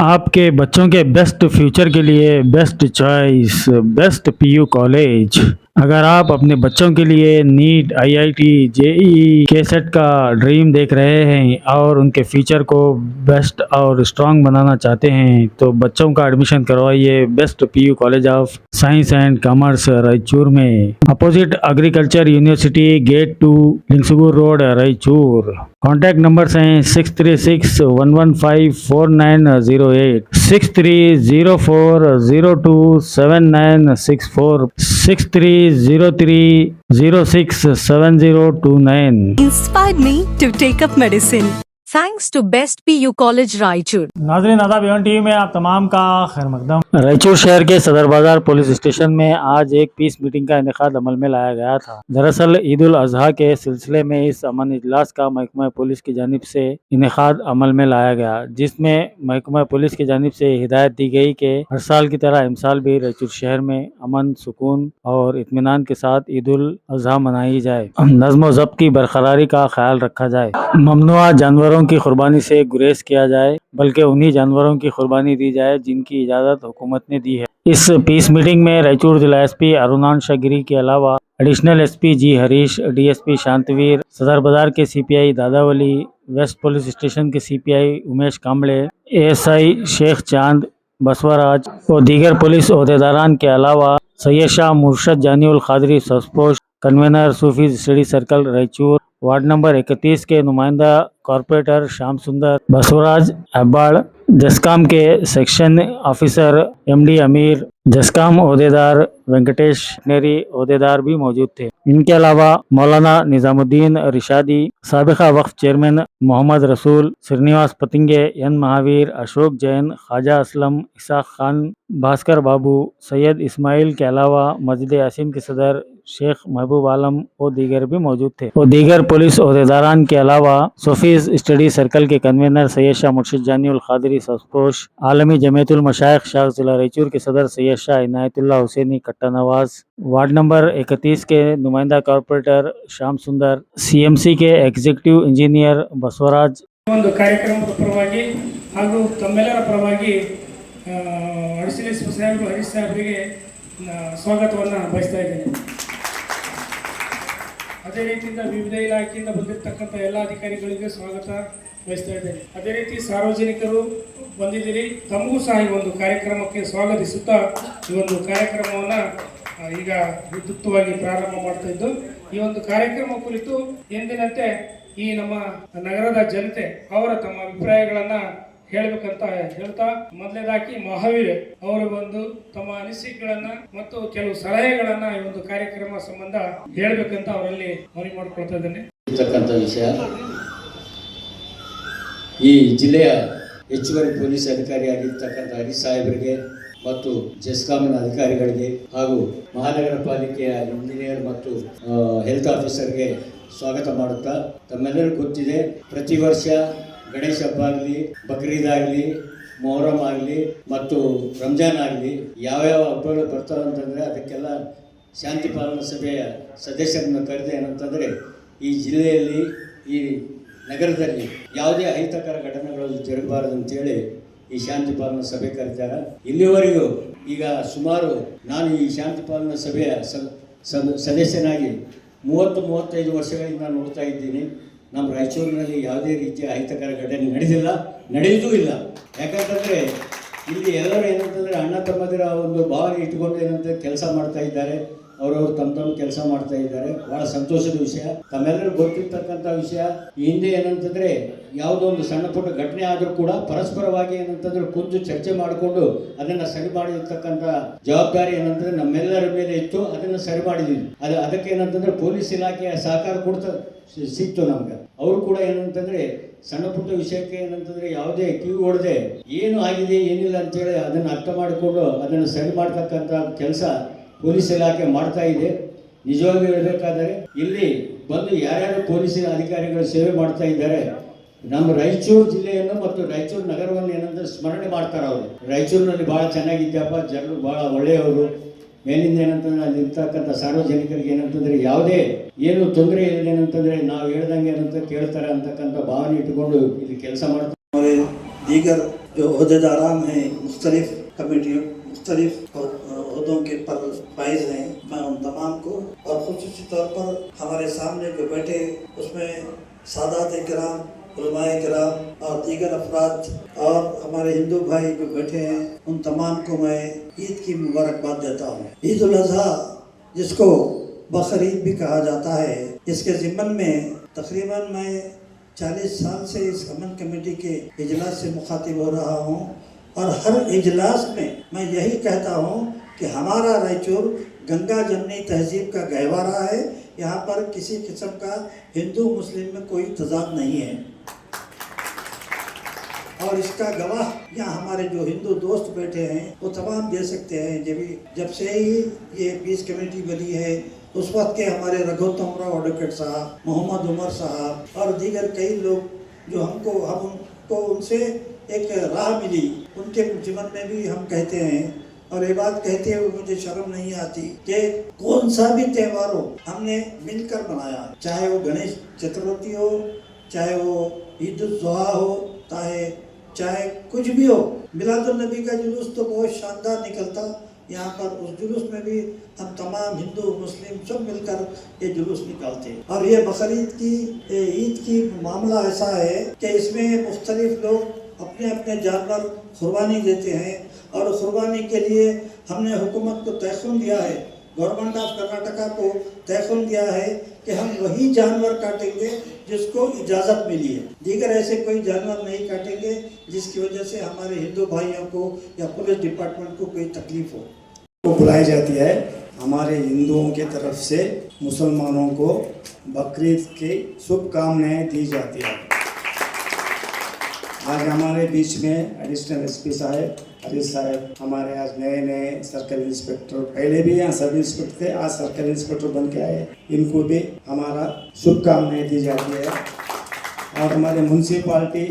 आपके बच्चों के बेस्ट फ्यूचर के लिए best choice best PU college. अगर आप अपने बच्चों के लिए नीट आईआईटी जेईई के सेट का ड्रीम देख रहे हैं और उनके फ्यूचर को बेस्ट और स्ट्रांग बनाना चाहते हैं तो बच्चों का एडमिशन करवाइए best PU college of science and commerce Raichur में, opposite agriculture university, gate 2, Lingsugur road, Raichur. Contact numbers हैं 6361154908, 6304027964, 6303067029। Inspired me to take up medicine. Thanks to Best PU College Raichur. नाज़रीन आदाब, एवन टीवी में आप तमाम का खैर मकदम। रायचूर शहर के सदर बाजार पुलिस स्टेशन में आज एक पीस मीटिंग का इनेकाद अमल में लाया गया था। दरअसल ईद उल अजहा के सिलसिले में इस अमन इजलास का महकमा पुलिस की जानिब से इनेकाद अमल में लाया गया, जिसमें महकमा पुलिस की जानिब से हिदायत दी गई कि हर साल की तरह इमसाल भी रायचूर शहर में अमन, सुकून और इत्मीनान के साथ ईद उल अजहा मनाई जाए, नज़्म व ज़ब्त की बरकरारी का ख्याल रखा जाए, ममनुआ जानवरों की कुर्बानी से गुरेज किया जाए बल्कि उन्हीं जानवरों की कुर्बानी दी जाए जिनकी इजाज़त हुकूमत ने दी है। इस पीस मीटिंग में रायचूर जिला एसपी अरुणान शागिरी के अलावा एडिशनल एसपी जी हरीश, डीएसपी शांतवीर, सदर बाजार के सीपीआई दादावली, वेस्ट पुलिस स्टेशन के सीपीआई उमेश कांबळे, एएसआई शेख चांद बसवराज और दीगर पुलिस ओहदेदारान के अलावा Syed Shah Murshad Jani ul Khadri Sasposh, convener Sufi study circle Raichur, ward number 31 के नुमाइंदा कॉरपोरेटर श्याम सुंदर बसवराज अब्बाड़, जसकाम के सेक्शन ऑफिसर एमडी अमीर, जसकाम ओहदेदार वेंकटेश नेरी ओहदेदार भी मौजूद थे। इनके अलावा मौलाना निजामुद्दीन रिशादी, साबिका वक्फ चेयरमैन मोहम्मद रसूल, श्रीनिवास पतिंगे, एन महावीर, अशोक जैन, ख्वाजा असलम, इसाक खान, भास्कर बाबू, सैयद इस्माइल के अलावा मस्जिद यासीन के सदर शेख महबूब आलम और दीगर भी मौजूद थे। और दीगर पुलिस ओहदेदारान के अलावा सोफीज स्टडी सर्कल के कन्वीनर सैयद शाह मुर्शिद जानी उल खादरी सस्पोश, आलमी जमीयतुल मशाइख शाह जिला रायचूर के सदर सैयद शाह इनायतुल्लाह हुसैनी कट्टा नवाज, वार्ड नंबर 31 के नुमाइंदा कॉरपोरेटर श्याम सुंदर, सीएमसी के एग्जीक्यूटिव इंजीनियर बसवराज। ಒಂದು ಕಾರ್ಯಕ್ರಮದ ಪರವಾಗಿ ಹಾಗೂ ತಮ್ಮೆಲ್ಲರ ಪರವಾಗಿ ಅಡಿಷನಲ್ ಎಸ್ಪಿ ಸಾಹೇಬರು ಹರೀಶ್ ಸಾಹೇಬರಿಗೆ ಸ್ವಾಗತವನ್ನು ಬಯಸ್ತಾ ಇದ್ದೇನೆ. ಅದೇ ರೀತಿಯಿಂದ ವಿವಿಧ ಇಲಾಖೆಯಿಂದ ಬಂದಿರತಕ್ಕಂಥ ಎಲ್ಲ ಅಧಿಕಾರಿಗಳಿಗೆ ಸ್ವಾಗತ ಬಯಸ್ತಾ ಇದ್ದೇನೆ. ಅದೇ ರೀತಿ ಸಾರ್ವಜನಿಕರು ಬಂದಿದ್ದೀರಿ, ತಮಗೂ ಸಹ ಈ ಒಂದು ಕಾರ್ಯಕ್ರಮಕ್ಕೆ ಸ್ವಾಗತಿಸುತ್ತಾ ಈ ಒಂದು ಕಾರ್ಯಕ್ರಮವನ್ನು ಈಗ ವಿದ್ಯುಕ್ತವಾಗಿ ಪ್ರಾರಂಭ ಮಾಡ್ತಾ ಇದ್ದು, ಈ ಒಂದು ಕಾರ್ಯಕ್ರಮ ಕುರಿತು ಎಂದಿನಂತೆ ಈ ನಮ್ಮ ನಗರದ ಜನತೆ ಅವರ ತಮ್ಮ ಅಭಿಪ್ರಾಯಗಳನ್ನ ಹೇಳಬೇಕಂತ ಹೇಳ್ತಾ, ಮೊದಲನೇದಾಗಿ ಮಹಾವೀರ್ ಅವರು ಬಂದು ತಮ್ಮ ಅನಿಸಿಕೆಗಳನ್ನ ಮತ್ತು ಕೆಲವು ಸಲಹೆಗಳನ್ನ ಈ ಒಂದು ಕಾರ್ಯಕ್ರಮ ಸಂಬಂಧ ಹೇಳಬೇಕಂತ ಅವರಲ್ಲಿ ಮನವಿ ಮಾಡಿಕೊಳ್ತಾ ಇದ್ದೇನೆ. ವಿಷಯ ಈ ಜಿಲ್ಲೆಯ ಹೆಚ್ಚುವರಿ ಪೊಲೀಸ್ ಅಧಿಕಾರಿಯಾಗಿರ್ತಕ್ಕಂಥ ಹರೀಶ್ ಸಾಹೇಬರಿಗೆ ಮತ್ತು ಜೆಸ್ಕಾಂನ ಅಧಿಕಾರಿಗಳಿಗೆ ಹಾಗೂ ಮಹಾನಗರ ಪಾಲಿಕೆಯ ಇಂಜಿನಿಯರ್ ಮತ್ತು ಹೆಲ್ತ್ ಆಫೀಸರ್ಗೆ ಸ್ವಾಗತ ಮಾಡುತ್ತಾ, ತಮ್ಮೆಲ್ಲರಿಗೂ ಗೊತ್ತಿದೆ ಪ್ರತಿ ವರ್ಷ ಗಣೇಶ ಹಬ್ಬ ಆಗಲಿ, ಬಕ್ರೀದ್ ಆಗಲಿ, ಮೊಹರಂ ಆಗಲಿ ಮತ್ತು ರಂಜಾನ್ ಆಗಲಿ ಯಾವ್ಯಾವ ಹಬ್ಬಗಳು ಬರ್ತಾವೆ ಅಂತಂದರೆ ಅದಕ್ಕೆಲ್ಲ ಶಾಂತಿ ಪಾಲನಾ ಸಭೆಯ ಸದಸ್ಯರನ್ನು ಕರೆದು ಏನಂತಂದರೆ ಈ ಜಿಲ್ಲೆಯಲ್ಲಿ ಈ ನಗರದಲ್ಲಿ ಯಾವುದೇ ಅಹಿತಕರ ಘಟನೆಗಳು ಜರಗಬಾರದು ಅಂತೇಳಿ ಈ ಶಾಂತಿ ಪಾಲನಾ ಸಭೆ ಕರೆದಿದ್ದಾರೆ. ಇಲ್ಲಿವರೆಗೂ ಈಗ ಸುಮಾರು ನಾನು ಈ ಶಾಂತಿ ಪಾಲನಾ ಸಭೆಯ ಸದಸ್ಯನಾಗಿ 30-35 ವರ್ಷಗಳಿಂದ ನೋಡ್ತಾ ಇದ್ದೀನಿ. ನಮ್ಮ ರಾಯಚೂರಿನಲ್ಲಿ ಯಾವುದೇ ರೀತಿಯ ಅಹಿತಕರ ಘಟನೆ ನಡೆಯುವುದೂ ಇಲ್ಲ. ಯಾಕಂತಂದರೆ ಇಲ್ಲಿ ಎಲ್ಲರೂ ಏನಂತಂದರೆ ಅಣ್ಣ ತಮ್ಮದಿರ ಒಂದು ಭಾವನೆ ಇಟ್ಕೊಂಡು ಏನಂತ ಕೆಲಸ ಮಾಡ್ತಾ ಇದ್ದಾರೆ, ಅವರವರು ತಮ್ಮ ಕೆಲಸ ಮಾಡ್ತಾ ಇದ್ದಾರೆ. ಬಹಳ ಸಂತೋಷದ ವಿಷಯ. ತಮ್ಮೆಲ್ಲರೂ ಗೊತ್ತಿರ್ತಕ್ಕಂಥ ವಿಷಯ, ಈ ಹಿಂದೆ ಏನಂತಂದರೆ ಯಾವುದೋ ಒಂದು ಸಣ್ಣ ಪುಟ್ಟ ಘಟನೆ ಆದರೂ ಕೂಡ ಪರಸ್ಪರವಾಗಿ ಏನಂತಂದ್ರೆ ಕುಂತು ಚರ್ಚೆ ಮಾಡಿಕೊಂಡು ಅದನ್ನು ಸರಿ ಮಾಡಿರ್ತಕ್ಕಂಥ ಜವಾಬ್ದಾರಿ ಏನಂತಂದ್ರೆ ನಮ್ಮೆಲ್ಲರ ಮೇಲೆ ಇತ್ತು. ಅದನ್ನು ಸರಿ ಮಾಡಿದ್ವಿ. ಅದಕ್ಕೆ ಏನಂತಂದ್ರೆ ಪೊಲೀಸ್ ಇಲಾಖೆಯ ಸಹಕಾರ ಕೊಡ್ತಾ ಸಿಕ್ತು ನಮ್ಗೆ. ಅವರು ಕೂಡ ಏನಂತಂದ್ರೆ ಸಣ್ಣ ಪುಟ್ಟ ವಿಷಯಕ್ಕೆ ಏನಂತಂದ್ರೆ ಯಾವುದೇ ಕಿವಿ ಹೊಡೆದೆ ಏನು ಆಗಿದೆ ಏನಿಲ್ಲ ಅಂತೇಳಿ ಅದನ್ನು ಅರ್ಥ ಮಾಡಿಕೊಂಡು ಅದನ್ನು ಸರಿ ಮಾಡ್ತಕ್ಕಂಥ ಕೆಲಸ ಪೊಲೀಸ್ ಇಲಾಖೆ ಮಾಡ್ತಾ ಇದೆ. ನಿಜವಾಗಿ ಹೇಳಬೇಕಾದರೆ ಇಲ್ಲಿ ಬಂದು ಯಾರ್ಯಾರು ಪೊಲೀಸಿನ ಅಧಿಕಾರಿಗಳು ಸೇವೆ ಮಾಡ್ತಾ ಇದ್ದಾರೆ, ನಮ್ಮ ರಾಯಚೂರು ಜಿಲ್ಲೆಯನ್ನು ಮತ್ತು ರಾಯಚೂರು ನಗರವನ್ನು ಏನಂದ್ರೆ ಸ್ಮರಣೆ ಮಾಡ್ತಾರೆ. ಅವರು ರಾಯಚೂರಿನಲ್ಲಿ ಭಾಳ ಚೆನ್ನಾಗಿದ್ದಪ್ಪ, ಜನರು ಭಾಳ ಒಳ್ಳೆಯವರು, ಮೇಲಿಂದ ಏನಂತಂದ್ರೆ ಅಲ್ಲಿ ಇರ್ತಕ್ಕಂಥ ಸಾರ್ವಜನಿಕರಿಗೆ ಏನಂತಂದ್ರೆ ಯಾವುದೇ ಏನು ತೊಂದರೆ ಇಲ್ಲ, ಏನಂತಂದ್ರೆ ನಾವು ಹೇಳ್ದಂಗೆ ಏನಂತ ಕೇಳ್ತಾರೆ ಅಂತಕ್ಕಂಥ ಭಾವನೆ ಇಟ್ಟುಕೊಂಡು ಇಲ್ಲಿ ಕೆಲಸ ಮಾಡ್ತಾರೆ. दीगर जो अहदेदारान हैं मुख्तलिफ कमेटियों मुख्तलिफ अहदों के पर फाइज हैं, मैं उन तमाम को और ख़ुसूसी तौर पर हमारे सामने जो बैठे उसमें सादात किराम, उलमाए किराम और दीगर अफराद और हमारे हिंदू भाई जो बैठे हैं उन तमाम को मैं ईद की मुबारकबाद देता हूँ। ईद उल अज़हा जिसको बकरीद भी कहा जाता है, इसके ज़िम्मन में तकरीबन मैं 40 साल से इस अमन कमेटी के इजलास से मुखातिब हो रहा हूँ और हर इजलास में मैं यही कहता हूँ कि हमारा रायचूर गंगा जमनी तहजीब का गहवारा है। यहाँ पर किसी किस्म का हिंदू मुस्लिम में कोई तजाद नहीं है और इसका गवाह यहाँ हमारे जो हिंदू दोस्त बैठे हैं वो तमाम दे सकते हैं। जब से ही ये पीस कमेटी बनी है उस वक्त के हमारे रघुत्तम राव एडवोकेट साहब, मोहम्मद उमर साहब और दीगर कई लोग जो हमको उनसे एक राह मिली, उनके जीवन में भी हम कहते हैं और ये बात कहते हुए मुझे शर्म नहीं आती कि कौन सा भी त्योहार हो हमने मिलकर मनाया, चाहे वो गणेश चतुर्थी हो, चाहे वो ईद उल जुहा हो, चाहे कुछ भी हो। मिलादुन नबी का जुलूस तो बहुत शानदार निकलता, यहाँ पर उस जुलूस में भी हम तमाम हिंदू मुस्लिम सब मिलकर ये जुलूस निकालते। और ये बकरीद की ईद की मामला ऐसा है कि इसमें मुख्तलिफ लोग अपने अपने जानवर कुर्बानी देते हैं और कुर्बानी के लिए हमने हुकूमत को तयख्खुन दिया है, गवर्नमेंट ऑफ कर्नाटका को तयख्खुन दिया है कि हम वही जानवर काटेंगे जिसको इजाज़त मिली है, दीगर ऐसे कोई जानवर नहीं काटेंगे जिसकी वजह से हमारे हिंदू भाइयों को या पुलिस डिपार्टमेंट को कोई तकलीफ हो। को बुलाई जाती है। हमारे हिंदुओं की तरफ से मुसलमानों को बकरीद की शुभकामनाएं दी जाती है। आज हमारे बीच में एडिशनल एसपी साहब, अजीत साहब, हमारे आज नए सर्कल इंस्पेक्टर, पहले भी यहाँ सब इंस्पेक्टर थे, आज सर्कल इंस्पेक्टर बन के आए, इनको भी हमारा शुभकामनाएं दी जाती है। और हमारे म्यूनसिपाल्टी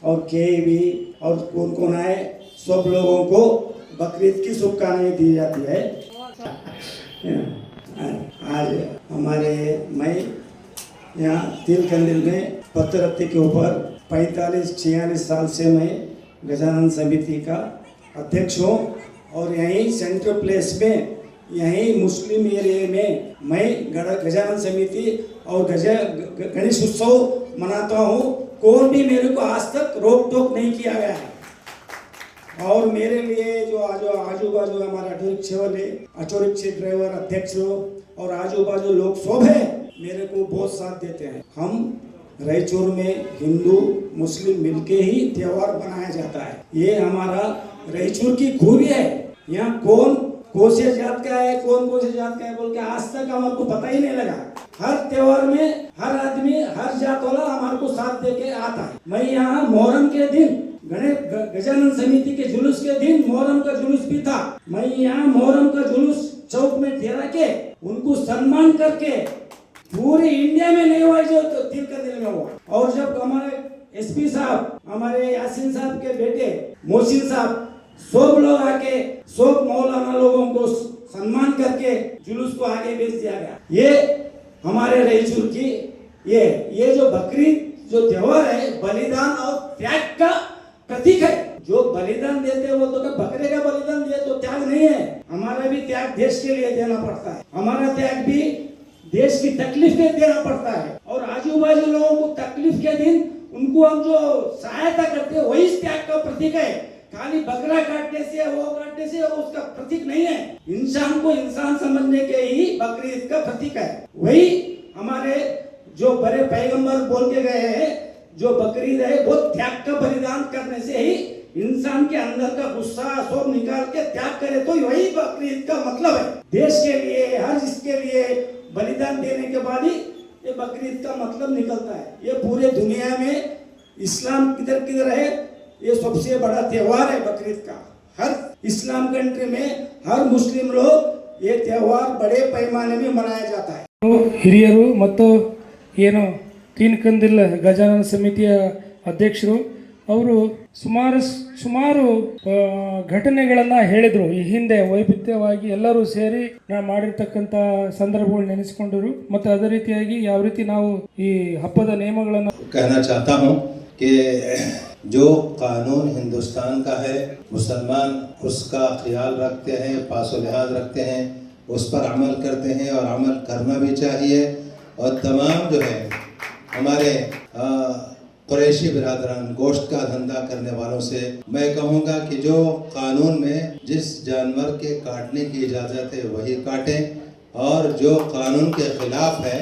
और KAB और कौन आए सब लोगों को बकरीद की शुभकामनाएं दी जाती है। आज हमारे मैं यहाँ तिलकंदिल में पत्तरत्ती के ऊपर 45-46 साल से मैं गजानन समिति का अध्यक्ष हूँ और यहीं सेंट्रल प्लेस में यहीं मुस्लिम एरिया में मैं गजानन समिति और गणेश उत्सव मनाता हूँ। कोई भी मेरे को आज तक रोक टोक नहीं किया गया है और मेरे लिए जो आजू बाजू हमारे ऑटो रिक्शा ड्राइवर अध्यक्ष और आजू बाजू लोग सब है मेरे को बहुत साथ देते हैं। हम रायचूर में हिंदू मुस्लिम मिलके ही त्योहार मनाया जाता है, ये हमारा रायचूर की खूबी है। यहाँ कौन से जात का है कौन से जात का है बोल के आज तक हमारे को पता ही नहीं लगा। हर त्योहार में हर आदमी हर जात वाला हमारे को साथ दे के आता है। मैं यहाँ मोहर्रम के दिन गजानन समिति के जुलूस के दिन मोहर्रम का जुलूस भी था। मैं यहाँ मोहर्रम का जुलूस चौक में ठहरा के उनको सम्मान करके पूरे इंडिया में नहीं हुआ जो तिलकंदिल में हुआ। और जब हमारे एसपी साहब, हमारे यासीन साहब के बेटे मोहसिन साहब, सब लोग आके सब मौलाना लोगों को सम्मान करके जुलूस को आगे भेज दिया गया। ये हमारे रायचूर की ये जो बकरीद जो त्योहार है बलिदान और त्याग का प्रतीक है। जो बलिदान देते हैं वो तो बकरे का बलिदान दिए तो त्याग नहीं है। हमारा भी त्याग देश के लिए देना पड़ता है, हमारा त्याग भी देश की तकलीफ के देना पड़ता है। और आजू बाजू लोगों को तकलीफ के दिन उनको हम जो सहायता करते हैं वही त्याग का प्रतीक है। खाली बकरा काटने से वो काटने से वो उसका प्रतीक नहीं है। इंसान को इंसान समझने के ही बकरीद का प्रतीक है। वही हमारे जो बड़े पैगंबर बोल के गए हैं जो बकरीद है वो त्याग का बलिदान करने से ही इंसान के अंदर का गुस्सा सब निकाल के त्याग करे तो वही बकरीद का मतलब है। देश के लिए हर जिसके लिए बलिदान देने के बाद ही ये बकरीद का मतलब निकलता है। ये पूरे दुनिया में इस्लाम किधर है ये सबसे बड़ा त्योहार है बकरीद का। हर इस्लाम कंट्री में हर मुस्लिम लोग ये त्योहार बड़े पैमाने में मनाया जाता है। ಹಿರಿಯರು ಮತ್ತು ಏನು ತೀನ್ಕಂದಿಲ್ ಗಜಾನನ ಸಮಿತಿಯ ಅಧ್ಯಕ್ಷರು ಅವರು ಸುಮಾರು ಘಟನೆಗಳನ್ನು ಹೇಳಿದರು। ಈ ಹಿಂದೆ ವೈವಿಧ್ಯವಾಗಿ ಎಲ್ಲರೂ ಸೇರಿ ನಾವು ಮಾಡಿರ್ತಕ್ಕಂಥ ಸಂದರ್ಭಗಳು ನೆನೆಸಿಕೊಂಡರು ಮತ್ತು ಅದೇ ರೀತಿಯಾಗಿ ಯಾವ ರೀತಿ ನಾವು ಈ ಹಬ್ಬದ ನಿಯಮಗಳನ್ನು कहना चाहता हूँ कि जो कानून हिंदुस्तान का है, मुसलमान उसका ख्याल रखते हैं, पासो लिहाज रखते हैं, उस पर अमल करते हैं और अमल करना भी चाहिए। और तमाम जो है हमारे कुरैशी बिरादरान गोश्त का धंधा करने वालों से मैं कहूँगा कि जो कानून में जिस जानवर के काटने की इजाज़त है वही काटें और जो कानून के ख़िलाफ़ है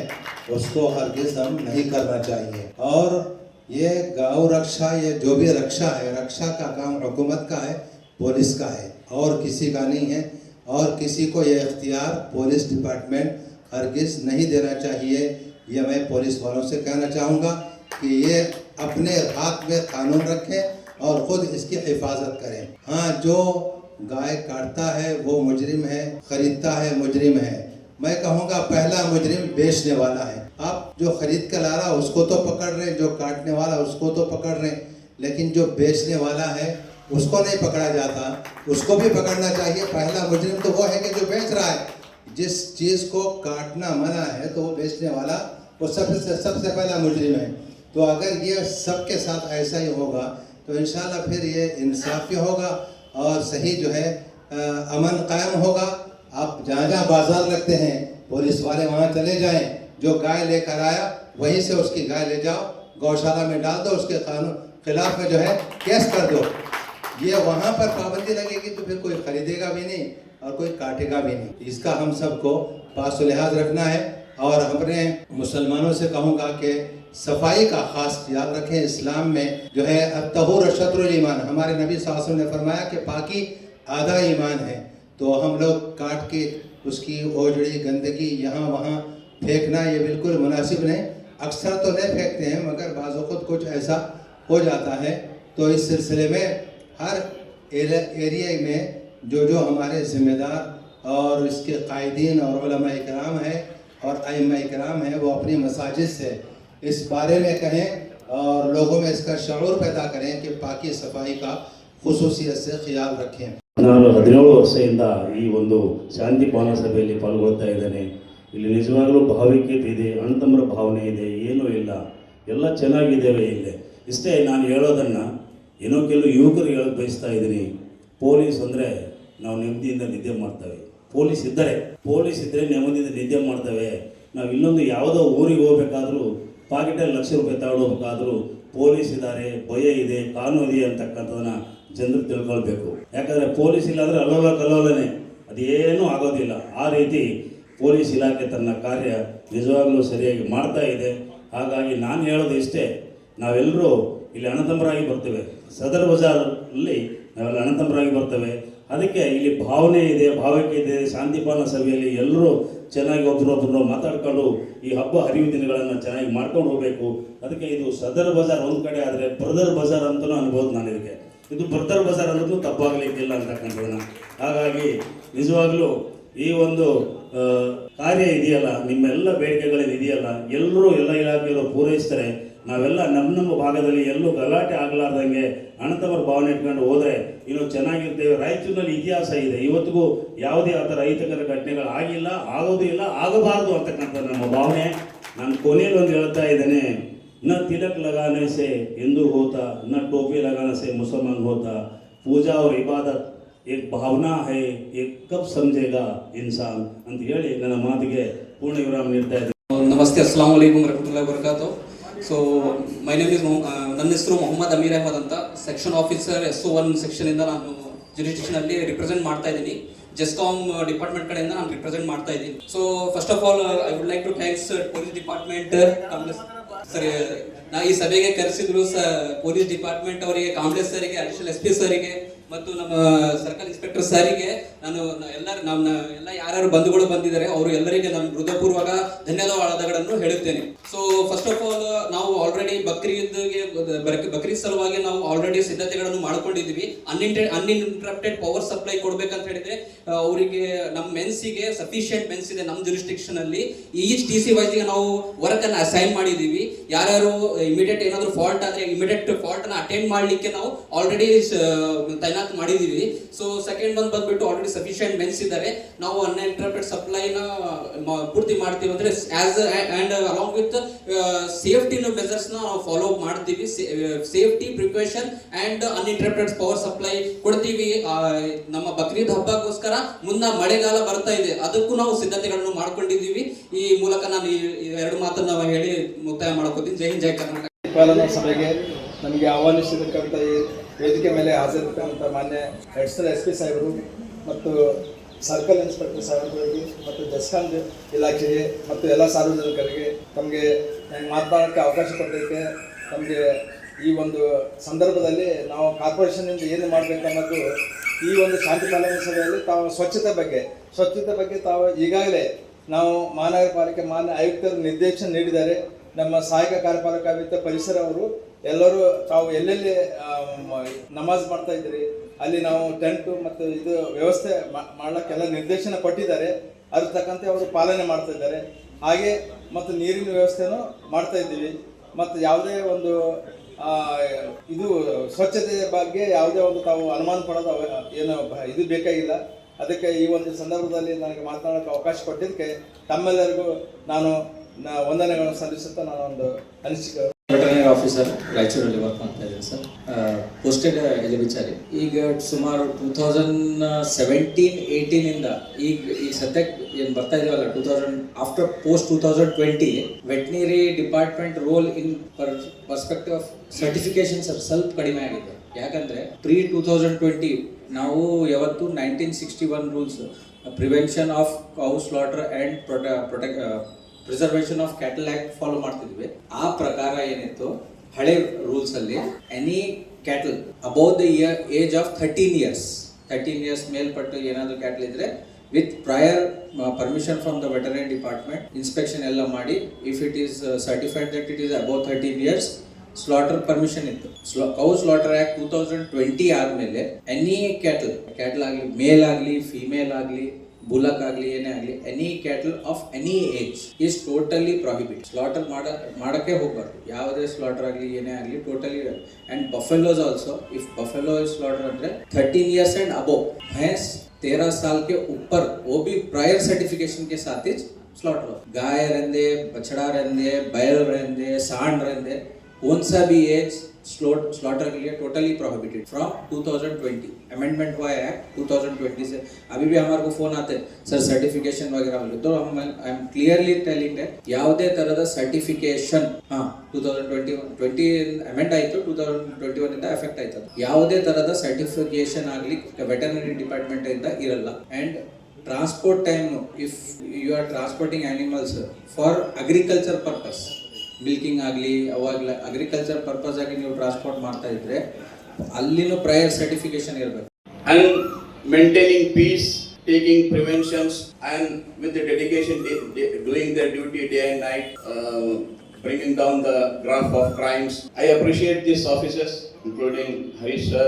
उसको हरगिज़ हम नहीं करना चाहिए। और ये गौ रक्षा, ये जो भी रक्षा है, रक्षा का काम हुकूमत का है, पुलिस का है और किसी का नहीं है। और किसी को ये इख्तियार पुलिस डिपार्टमेंट हरगिज़ नहीं देना चाहिए। ये मैं पुलिस वालों से कहना चाहूँगा कि ये अपने हाथ में कानून रखें और ख़ुद इसकी हिफाजत करें। हाँ, जो गाय काटता है वो मुजरिम है, ख़रीदता है मुजरिम है। मैं कहूँगा पहला मुजरिम बेचने वाला है। आप जो ख़रीद कर ला रहा उसको तो पकड़ रहे, जो काटने वाला उसको तो पकड़ रहे, लेकिन जो बेचने वाला है उसको नहीं पकड़ा जाता। उसको भी पकड़ना चाहिए। पहला मुजरिम तो वो है कि जो बेच रहा है। जिस चीज़ को काटना मना है तो वो बेचने वाला वो सबसे पहला मुजरिम है। तो अगर ये सबके साथ ऐसा ही होगा तो इंशाल्लाह फिर ये इंसाफी होगा और सही जो है अमन कायम होगा। आप जहाँ जहाँ बाजार लगते हैं पुलिस वाले वहाँ चले जाएं, जो गाय लेकर आया वहीं से उसकी गाय ले जाओ, गौशाला में डाल दो, उसके कानून खिलाफ में जो है केस कर दो। ये वहाँ पर पाबंदी लगेगी तो फिर कोई खरीदेगा भी नहीं और कोई काटेगा भी नहीं। इसका हम सबको पास लिहाज रखना है। और अपने मुसलमानों से कहूँगा कि सफाई का खास ख्याल रखें। इस्लाम में जो है तहूर शत्रुल ईमान, हमारे नबी सल्लल्लाहु अलैहि वसल्लम ने फरमाया कि पाकी आधा ईमान है। तो हम लोग काट के उसकी ओजड़ी गंदगी यहाँ वहाँ फेंकना ये बिल्कुल मुनासिब नहीं। अक्सर तो नहीं फेंकते हैं मगर बाज़-ओ-ख़ुद कुछ ऐसा हो जाता है। तो इस सिलसिले में हर एरिया में जो हमारे ज़िम्मेदार और इसके कायदीन और उलमा इकराम हैं और अइम्मा इकराम हैं वो अपनी मसाजिद से इस बारे में कहें और लोगों में इसका शऊर पैदा करें कि पाकी सफाई का खुसूसियत से ख्याल रखें। ನಾನು 17 ವರ್ಷದಿಂದ ಈ ಒಂದು ಶಾಂತಿ ಪಾಲನಾ ಸಭೆಯಲ್ಲಿ ಪಾಲ್ಗೊಳ್ತಾ ಇದ್ದೇನೆ. ಇಲ್ಲಿ ನಿಜವಾಗಲೂ ಭಾವಿಕತೆ ಇದೆ, ಅಣ್ಣತಮ್ಮರ ಭಾವನೆ ಇದೆ, ಏನೂ ಇಲ್ಲ, ಎಲ್ಲ ಚೆನ್ನಾಗಿದ್ದೇವೆ ಇಲ್ಲಿ. ಇಷ್ಟೇ ನಾನು ಹೇಳೋದನ್ನು ಏನೋ ಕೆಲವು ಯುವಕರು ಹೇಳೋದು ಬಯಸ್ತಾ ಇದ್ದೀನಿ. ಪೊಲೀಸ್ ಅಂದರೆ ನಾವು ನೆಮ್ಮದಿಯಿಂದ ನಿದ್ದೆ ಮಾಡ್ತೇವೆ. ಪೊಲೀಸ್ ಇದ್ದರೆ ನೆಮ್ಮದಿಯಿಂದ ನಿದ್ದೆ ಮಾಡ್ತೇವೆ. ನಾವು ಇನ್ನೊಂದು ಯಾವುದೋ ಊರಿಗೆ ಹೋಗ್ಬೇಕಾದ್ರೂ ಪಾಕೆಟಲ್ಲಿ ಲಕ್ಷ ರೂಪಾಯಿ ತಗೊಳ್ಬೇಕಾದ್ರೂ ಪೊಲೀಸ್ ಇದ್ದಾರೆ, ಭಯ ಇದೆ, ಕಾನೂನು ಇದೆ ಅಂತಕ್ಕಂಥದ್ದನ್ನು ಜನರು ತಿಳ್ಕೊಳ್ಬೇಕು. ಯಾಕಂದರೆ ಪೊಲೀಸ್ ಇಲ್ಲಾಂದರೆ ಅಲ್ಲೋಲ ಕಲ್ಲೋಲನೆ, ಅದೇನೂ ಆಗೋದಿಲ್ಲ. ಆ ರೀತಿ ಪೊಲೀಸ್ ಇಲಾಖೆ ತನ್ನ ಕಾರ್ಯ ನಿಜವಾಗಲೂ ಸರಿಯಾಗಿ ಮಾಡ್ತಾ ಇದೆ. ಹಾಗಾಗಿ ನಾನು ಹೇಳೋದು ಇಷ್ಟೇ, ನಾವೆಲ್ಲರೂ ಇಲ್ಲಿ ಅಣ್ಣತಮ್ಮರಾಗಿ ಬರ್ತೇವೆ. ಸದರ್ ಬಜಾರಲ್ಲಿ ನಾವೆಲ್ಲ ಅಣ್ಣತಮ್ಮರಾಗಿ ಬರ್ತೇವೆ. ಅದಕ್ಕೆ ಇಲ್ಲಿ ಭಾವನೆ ಇದೆ, ಭಾವಕ್ಕೆ ಇದೆ. ಶಾಂತಿ ಪಾಲನಾ ಸಭೆಯಲ್ಲಿ ಎಲ್ಲರೂ ಚೆನ್ನಾಗಿ ಒಬ್ಬರೊಬ್ಬರು ಮಾತಾಡ್ಕೊಂಡು ಈ ಹಬ್ಬ ಹರಿವು ದಿನಗಳನ್ನು ಚೆನ್ನಾಗಿ ಮಾಡ್ಕೊಂಡು ಹೋಗಬೇಕು. ಅದಕ್ಕೆ ಇದು ಸದರ್ ಬಜಾರ್ ಒಂದು ಕಡೆ ಆದರೆ ಬ್ರದರ್ ಬಜಾರ್ ಅಂತಲೂ ಅನ್ಬೋದು. ನಾನು ಇದಕ್ಕೆ ಇದು ಬ್ರದರ್ ಬಜಾರ್ ಅನ್ನೋದು ತಪ್ಪಾಗಲಿಕ್ಕಿಲ್ಲ ಅಂತಕ್ಕಂಥದ್ದನ್ನು. ಹಾಗಾಗಿ ನಿಜವಾಗಲೂ ಈ ಒಂದು ಕಾರ್ಯ ಇದೆಯಲ್ಲ, ನಿಮ್ಮೆಲ್ಲ ಬೇಡಿಕೆಗಳೇನು ಇದೆಯಲ್ಲ, ಎಲ್ಲರೂ ಎಲ್ಲ ಇಲಾಖೆಯವರು ಪೂರೈಸ್ತಾರೆ. ನಾವೆಲ್ಲ ನಮ್ಮ ಭಾಗದಲ್ಲಿ ಎಲ್ಲೂ ಗಲಾಟೆ ಆಗಲಾರ್ದಂಗೆ ಅಣ್ಣತಮ್ಮರ ಭಾವನೆ ಇಟ್ಕೊಂಡು ಹೋದರೆ ಇನ್ನೂ ಚೆನ್ನಾಗಿರ್ತೇವೆ. ರಾಯಚೂರಿನಲ್ಲಿ ಇತಿಹಾಸ ಇದೆ, ಇವತ್ತಿಗೂ ಯಾವುದೇ ಆ ಥರ ಅಹಿತಕರ ಘಟನೆಗಳು ಆಗಿಲ್ಲ, ಆಗೋದು ಇಲ್ಲ, ಆಗಬಾರ್ದು ಅಂತಕ್ಕಂಥ ನಮ್ಮ ಭಾವನೆ. ನಾನು ಕೊನೆಯಲ್ಲಿ ಒಂದು ಹೇಳ್ತಾ ಇದ್ದೇನೆ, न तिलक लगाने से हिंदू होता, न टोपी लगाने से मुसलमान होता. पूजा और इबादत एक भावना है, एक कब समझेगा इंसान ಅಂತ ಹೇಳಿ ನನ್ನ ಮಾತಿಗೆ ಪೂರ್ಣ ವಿರಾಮ ನೀಡ್ತಾ ಇದ್ದೇನೆ. ನಮಸ್ತೆ, ಅಸ್ಸಲಾಮು ಅಲೈಕುಂ ವರಹಮತುಲ್ಲಾಹಿ ವಬರಕಾತು. ಸೊ ಮೈ ನೇಮ್ ಇಸ್ ನನ್ನ ಹೆಸರು ಮೊಹಮ್ಮದ್ ಅಮೀರ್ ಅಹಮದ್ ಅಂತ. ಸೆಕ್ಷನ್ ಆಫೀಸರ್ SO1 ಸೆಕ್ಷನಿಂದ ನಾನು ಜುರಿಸ್ಡಿಕ್ಷನಲ್ಲಿ ರಿಪ್ರೆಸೆಂಟ್ ಮಾಡ್ತಾ ಇದ್ದೀನಿ. ಜೆಸ್ಕಾಮ್ ಡಿಪಾರ್ಟ್ಮೆಂಟ್ ಕಡೆಯಿಂದ ನಾನು ರಿಪ್ರೆಸೆಂಟ್ ಮಾಡ್ತಾ ಇದ್ದೀನಿ. So first of all I would like to thanks police department sir, ನಾ ಈ ಸಭೆಗೆ ಕರೆಸಿದ್ರು ಪೊಲೀಸ್ ಡಿಪಾರ್ಟ್ಮೆಂಟ್ ಅವರಿಗೆ, ಕಾಂಗ್ರೆಸ್ ಸರಿಗೆ, ಅಡಿಷನಲ್ SP ಸರಿಗೆ ಮತ್ತು ನಮ್ಮ ಸರ್ಕಲ್ ಇನ್ಸ್ಪೆಕ್ಟರ್ ಸರಿಗೆ ನಾನು ಎಲ್ಲ ಯಾರ್ಯಾರು ಬಂಧುಗಳು ಬಂದಿದ್ದಾರೆ ಅವರು ಎಲ್ಲರಿಗೆ ನಾನು ಹೃದಯಪೂರ್ವಕ ಧನ್ಯವಾದಗಳನ್ನು ಹೇಳುತ್ತೇನೆ. ಸೊ ಫಸ್ಟ್ ಆಫ್ ಆಲ್ ನಾವು ಆಲ್ರೆಡಿ ಬಕ್ರೀದ್ ಸಲುವಾಗಿ ನಾವು ಆಲ್ರೆಡಿ ಸಿದ್ಧತೆಗಳನ್ನು ಮಾಡ್ಕೊಂಡಿದ್ದೀವಿ. ಅನ್ಇಂಟರಪ್ಟೆಡ್ ಪವರ್ ಸಪ್ಲೈ ಕೊಡ್ಬೇಕಂತ ಹೇಳಿದ್ರೆ ಅವರಿಗೆ ನಮ್ಮ ಮೆನ್ಸಿಗೆ ಸಫಿಷಿಯಂಟ್ ಮೆನ್ಸ್ ಇದೆ ನಮ್ಮ ಜುರಿಸ್ಡಿಕ್ಷನ್ ಅಲ್ಲಿ. ಈಚ್ TC ವೈಸ್ಗೆ ನಾವು ವರ್ಕ್ ಅನ್ನು ಅಸೈನ್ ಮಾಡಿದ್ದೀವಿ. ಯಾರ್ಯಾರು ಇಮಿಡಿಯೇಟ್ ಏನಾದರೂ ಫಾಲ್ಟ್ ಆದರೆ ಇಮಿಡಿಯೇಟ್ ಫಾಲ್ಟ್ ಅನ್ನು ಅಟೆಂಡ್ ಮಾಡಲಿಕ್ಕೆ ನಾವು ಆಲ್ರೆಡಿ ತೈನಾತ್ ಮಾಡಿದ್ದೀವಿ. ಸೊ ಸೆಕೆಂಡ್ ಒನ್ ಬಂದ್ಬಿಟ್ಟು ಆಲ್ರೆಡಿ ಸಫಿಷಿಯಂಟ್ ಮೆನ್ಸ್ ಇದ್ದಾರೆ, ನಾವು ಅನ್ಇಂಟರಪ್ಟೆಡ್ ಸಪ್ಲೈನ ಪೂರ್ತಿ ಮಾಡ್ತೀವಿ ಅಂದರೆ as and along with safety ಮೆಜರ್ಸ್ನ ನಾವು ಫಾಲೋ ಅಪ್ ಮಾಡ್ತೀವಿ. Safety precaution and uninterrupted power supply ಕೊಡ್ತೀವಿ. ನಮ್ಮ ಬಕ್ರೀದ್ ಹಬ್ಬಕ್ಕೋಸ್ಕರ ಮುನ್ನ ಮಳೆಗಾಲ ಬರ್ತಾ ಇದೆ, ಅದಕ್ಕೂ ನಾವು ಸಿದ್ಧತೆಗಳನ್ನು ಮಾಡ್ಕೊಂಡಿದ್ದೀವಿ. ಈ ಮೂಲಕ ನಾನು ಈ ಎರಡು ಮಾತನ್ನು ಹೇಳಿ ಮುಕ್ತಾಯ ಮಾಡ್ಕೋತೀನಿ. ಜೈ ಹಿಂದ್, ಜೈ ಕರ್ನಾಟಕ. ಪಾಲನಾ ಸಭೆಗೆ ನಮಗೆ ಆಹ್ವಾನಿಸಿರ್ತಕ್ಕಂಥ ಈ ವೇದಿಕೆ ಮೇಲೆ ಹಾಜರಿರ್ತಕ್ಕಂಥ ಮಾನ್ಯ ಅಡಿಷನಲ್ SP ಸಾಹೇಬರು ಮತ್ತು ಸರ್ಕಲ್ ಇನ್ಸ್ಪೆಕ್ಟರ್ ಸಾಹೇಬರಿಗೆ ಮತ್ತು ಜಸ್ಕಾಂ ಇಲಾಖೆಗೆ ಮತ್ತು ಎಲ್ಲ ಸಾರ್ವಜನಿಕರಿಗೆ ತಮಗೆ ಮಾತನಾಡೋಕ್ಕೆ ಅವಕಾಶ ಕೊಡಲಿಕ್ಕೆ, ನಮಗೆ ಈ ಒಂದು ಸಂದರ್ಭದಲ್ಲಿ ನಾವು ಕಾರ್ಪೊರೇಷನ್ನಿಂದ ಏನು ಮಾಡಬೇಕು ಅನ್ನೋದು ಈ ಒಂದು ಶಾಂತಿ ಪಾಲನಾ ಸಭೆಯಲ್ಲಿ ತಾವು ಸ್ವಚ್ಛತೆ ಬಗ್ಗೆ ತಾವು ಈಗಾಗಲೇ ನಾವು ಮಹಾನಗರ ಪಾಲಿಕೆ ಮಾನ್ಯ ಆಯುಕ್ತರು ನಿರ್ದೇಶನ ನೀಡಿದ್ದಾರೆ. ನಮ್ಮ ಸಹಾಯಕ ಕಾರ್ಯಪಾಲಕ ಆಯುಕ್ತ ಪರಿಸರ ಅವರು ಎಲ್ಲರೂ ತಾವು ಎಲ್ಲೆಲ್ಲಿ ನಮಾಜ್ ಮಾಡ್ತಾ ಇದ್ದೀರಿ ಅಲ್ಲಿ ನಾವು ಟೆಂಟು ಮತ್ತು ಇದು ವ್ಯವಸ್ಥೆ ಮಾಡಲಿಕ್ಕೆಲ್ಲ ನಿರ್ದೇಶನ ಕೊಟ್ಟಿದ್ದಾರೆ. ಅದ್ರ ತಕ್ಕಂತೆ ಅವರು ಪಾಲನೆ ಮಾಡ್ತಾ ಇದ್ದಾರೆ. ಹಾಗೆ ಮತ್ತು ನೀರಿನ ವ್ಯವಸ್ಥೆನೂ ಮಾಡ್ತಾ ಇದ್ದೀವಿ. ಮತ್ತು ಯಾವುದೇ ಒಂದು ಇದು ಸ್ವಚ್ಛತೆ ಬಗ್ಗೆ ಯಾವುದೇ ಒಂದು ತಾವು ಅನುಮಾನ ಪಡೋದು ಏನು ಇದು ಬೇಕಾಗಿಲ್ಲ. ಅದಕ್ಕೆ ಈ ಒಂದು ಸಂದರ್ಭದಲ್ಲಿ ನನಗೆ ಮಾತನಾಡೋಕ್ಕೆ ಅವಕಾಶ ಕೊಟ್ಟಿದ್ದಕ್ಕೆ ತಮ್ಮೆಲ್ಲರಿಗೂ ನಾನು ವಂದನೆಗಳನ್ನು ಸಲ್ಲಿಸುತ್ತಾ ನಾನು ಒಂದು ಅನಿಸಿಕೆ. ವೆಟರ್ನರಿ ಆಫೀಸರ್ ರಾಯಚೂರಲ್ಲಿ ವರ್ಕ್ ಮಾಡ್ತಾ ಇದ್ದೀನಿ ಸರ್. ಪೋಸ್ಟೆಡ್ ಎಲಿಬಿಚಾರಿ. ಈಗ ಸುಮಾರು 2017-18 ಈಗ ಸದ್ಯಕ್ಕೆ ಏನು ಬರ್ತಾ ಇದೀವಲ್ಲ 2000 after post 2020 veterinary department role in perspective of certification sir ಸ್ವಲ್ಪ ಕಡಿಮೆ ಆಗಿದೆ. ಯಾಕಂದ್ರೆ ಪ್ರೀ 2020 ನಾವು ಯಾವತ್ತು 1961 rules prevention of cow slaughter and preservation of cattle act follow ಮಾಡ್ತಿದ್ವಿ. ಆ ಪ್ರಕಾರ ಏನಿತ್ತು ಹಳೆ ರೂಲ್ಸ್ ಅಲ್ಲಿ any cattle above the age of 13 years ಮೇಲ್ಪಟ್ಟು ಏನಾದರೂ ಕ್ಯಾಟಲ್ ಇದ್ರೆ with prior permission from the veterinary department inspection ಎಲ್ಲ ಮಾಡಿ if it is certified that it is above 13 years slaughter permission ಇತ್ತು. ಕೌ ಸ್ಲಾಟರ್ ಆಕ್ಟ್ 2020 ಆದ್ಮೇಲೆ any cattle ಆಗಲಿ, ಮೇಲ್ ಆಗಲಿ, female ಆಗಲಿ, ಬುಲಕ್ ಆಗಲಿ, ಏನೇ ಆಗಲಿ, any cattle of any age is totally prohibit. Slaughter ಮಾಡಕ್ಕೆ ಹೋಗ್ಬಾರ್ದು. ಯಾವುದೇ ಸ್ಲಾಟರ್ ಆಗಲಿ, ಏನೇ ಆಗಲಿ, totally. And buffaloes also, if buffalo is slaughter ಅಂದ್ರೆ 13 इयर्स एंड अबव, भैंस 13 साल के ऊपर, वो भी प्रायर सर्टिफिकेशन के साथ ही स्लॉटर हो. गाय रहने, बछड़ा रहने, बैल रहने, सांड रहने, कौन सा भी एज स्लॉटर के लिए टोटली प्रोहिबिटेड फ्रॉम 2020. अमेंडमेंट हुआ है एक्ट 2020 से. अभी भी हमारे को फोन आते हैं सर सर्टिफिकेशन वगैरह वाले, तो हम I am clearly telling that ಯಾವುದೇ ತರದ ಸರ್ಟಿಫಿಕೇಶನ್ 2020 ಅಮೆಂಡ್ ಆಯಿತು, 2021 ಇಂದ ಎಫೆಕ್ಟ್ ಆಯ್ತು. ಯಾವುದೇ ತರದ ಸರ್ಟಿಫಿಕೇಶನ್ ಆಗಲಿ ವೆಟರ್ನರಿ ಡಿಪಾರ್ಟ್ಮೆಂಟ್ ಇಂದ ಇರಲ್ಲ. And transport time, if you are transporting animals for agriculture purpose, milking ಆಗಲಿ ಅವಾಗಲೇ ಅಗ್ರಿಕಲ್ಚರ್ ಪರ್ಪಸ್ ಆಗಿ ನೀವು ಟ್ರಾನ್ಸ್ಪೋರ್ಟ್ ಮಾಡ್ತಾ ಇದ್ರೆ ಅಲ್ಲಿನೂ ಪ್ರಯರ್ ಸರ್ಟಿಫಿಕೇಶನ್ ಇರಬೇಕು. And maintaining peace, taking preventions, and with the dedication doing their duty day and night, bringing down the graph of crimes. I appreciate these officers including Harish sir,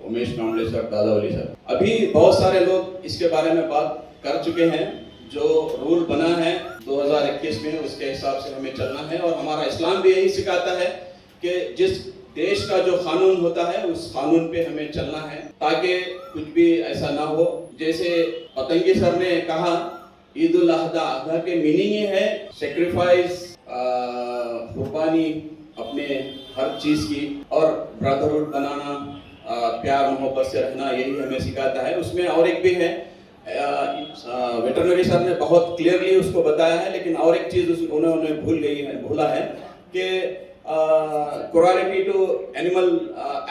Umesh Kamble sir, Dadavali sir. अभी बहुत सारे लोग इसके बारे में बात कर चुके हैं. जो रूल बना है 2021 में उसके हिसाब से हमें चलना है. और हमारा इस्लाम भी यही सिखाता है कि जिस देश का जो कानून होता है उस कानून पे हमें चलना है ताकि कुछ भी ऐसा ना हो. जैसे पतंगी सर ने कहा, ईद उल अजहा के मीनिंग ये है सेक्रीफाइस, कुर्बानी अपने हर चीज की, और ब्रदरहुड बनाना, प्यार मोहब्बत से रहना, यही हमें सिखाता है. उसमें और एक भी है, वेटरनरी सर ने बहुत क्लियरली उसको बताया है, लेकिन और एक चीज उन्होंने भूला है कि क्रुएलिटी टू एनिमल